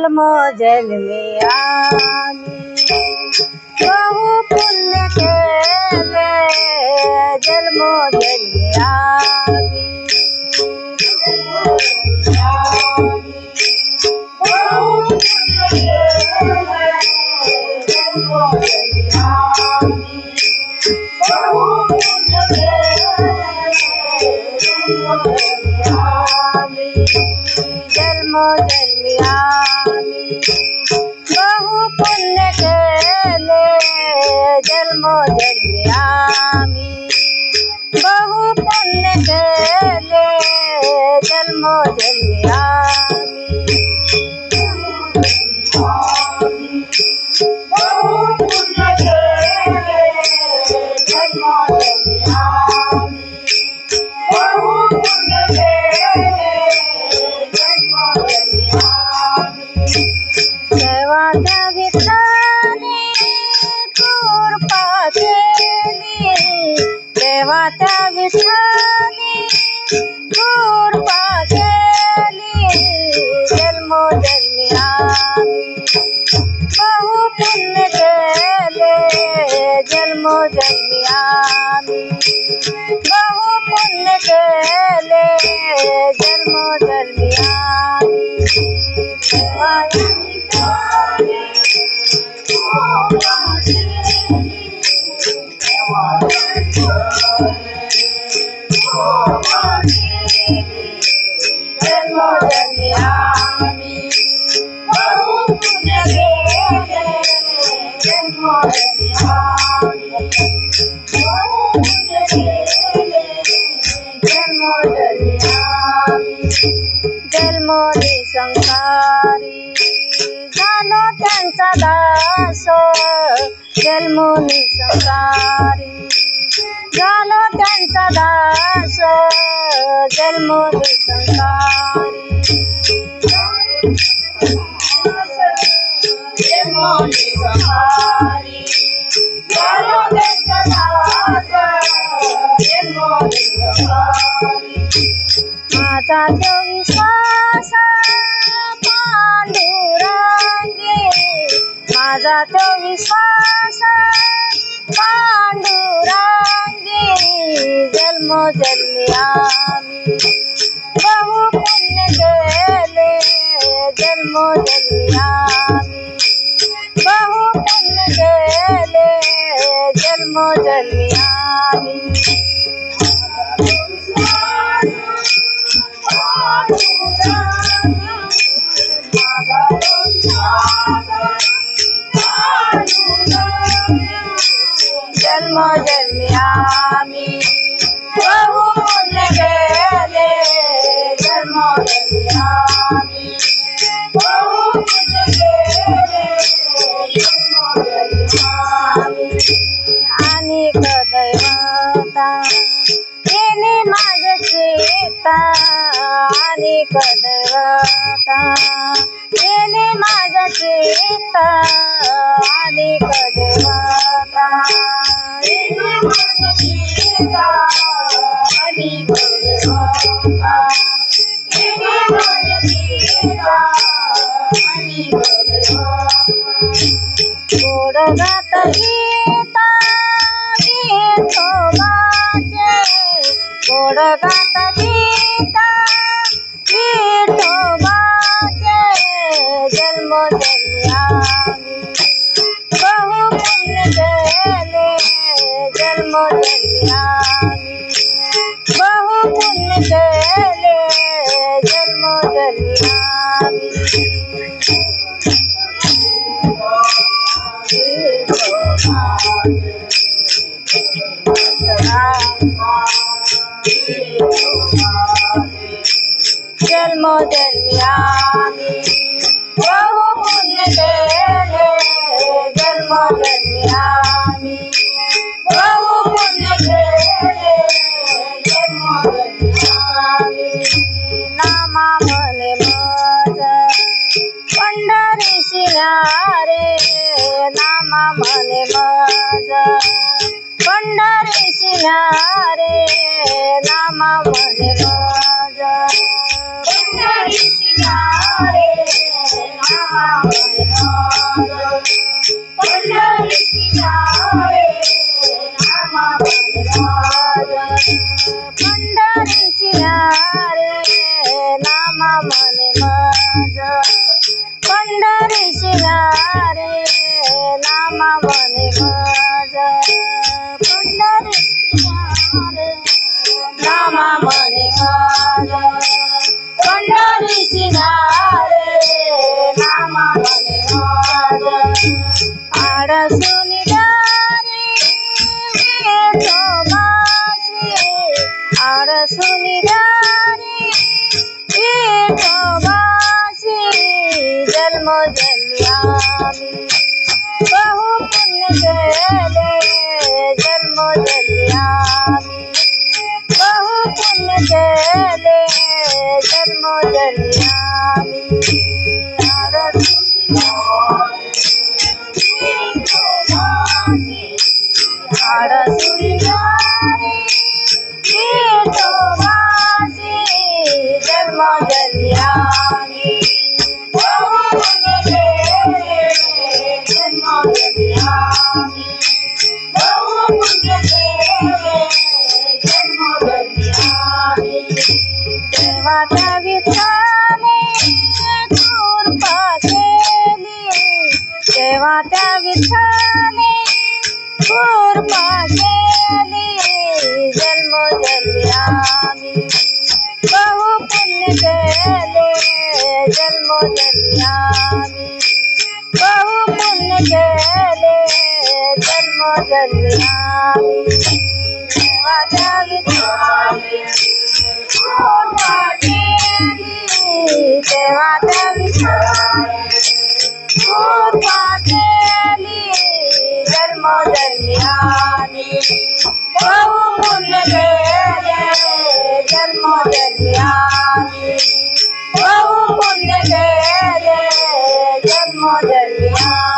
जन्मो जन्मी आम्ही बहु पुण्य केले जन्मो जन्मी आम्ही जन्मो जन्मी आम्ही बहु पुण्य केले जन्मो जन्मी आम्ही बहु पुण्य केले जन्मो जन्मी आम्ही बहु पुण्य केले जन्मो जन्मी आम्ही बहु पुण्य केले जन्मो जन्मी आम्ही देवाच्या विठ्ठलाने कृपा केली देवाच्या विठ्ठलाने कृपा केली जन्मो जन्मी आम्ही बहु पुण्य केले जन्मो जन्मी आम्ही बहु पुण्य केले जन्मो जन्मी आम्ही जन्मो जन्मी आम्ही बहु पुण्य केले जन्मो जन्मी आम्ही बहु पुण्य केले जन्मो जन्मी आम्ही जन्मोनी संसारी झालो त्यांचा दास जन्मोनी संसारी झालो त्यांचा दास जन्मोनी संसारी जन्मोनी संसारी झालो त्यांचा दास जन्मोनी संसारी माझा तो विश्वास पांडुरंगी माझा तो विश्वास पांडुरंगी जन्मो जन्मी आम्ही बहु पुण्य केले जन्मो जन्मी आम्ही बहु पुण्य केले जन्मो जन्मी आम्ही जन्मो जन्मी आम्ही बहु पुण्य केले जन्मो जन्मी आम्ही बहु पुण्य केले जन्मो जन्मी आम्ही अनेक दैवता येणे माझे चित्ता अनेक दैवता येणे माझे चित्ता अनेक देवता येणे माझे चित्ता अनेक देवता येणे माझे चित्ता अनेक देवता गोड गात गीता विठोबाचे गोड गात गीता विठोबाचे जन्मो जन्मी आम्ही बहु पुण्य केले जन्मो जन्मी आम्ही बहु पुण्य केले जन्मो जन्मी आम्ही जन्मो जन्मी आम्ही बहु पुण्य केले जन्मो जन्मी आम्ही बहु पुण्य केले जन्मो जन्मी आम्ही नामा म्हणे मज पंढरी सिंगारे नामा म्हणे मज पंढरी सिंगारे नामा म्हणे मज पंढरी सिंगारे नामा पंढरीची रे नामा मने मज पंढरीची रे नामा मने मज पंढरीची रे नामा मने मज पंढरीची रे नामा मने मज आडसुनी डारी विठोबासी आडसुनी डारी विठोबासी जन्म जन्यामी बहु पुण्य केले जन्म जन्यामी बहु पुण्य केले जन्म जन्यामी आडसुनी डारी विठोबासी जन्म जन्यामी बहु पुण्य केले जन्म जन्यामी बहु पुण्य केले जन्म जन्यामी तेव्हा त्या विठ्ठलाने कृपा केली तेव्हा त्या विठ्ठलाने कृपा केली जन्म जन्यामी बहु पुण्य केले जन्म जन्यामी बहु पुण्य केले जन्म जन्यामी तेव्हा त्या विठ्ठलाने कृपा केली तेव्हा त्या विठ्ठलाने कृपा केली जन्म जन्यामी बहु पुण्य केले जन्म जन्यामी बहु पुण्य केले जन्म जन्यामी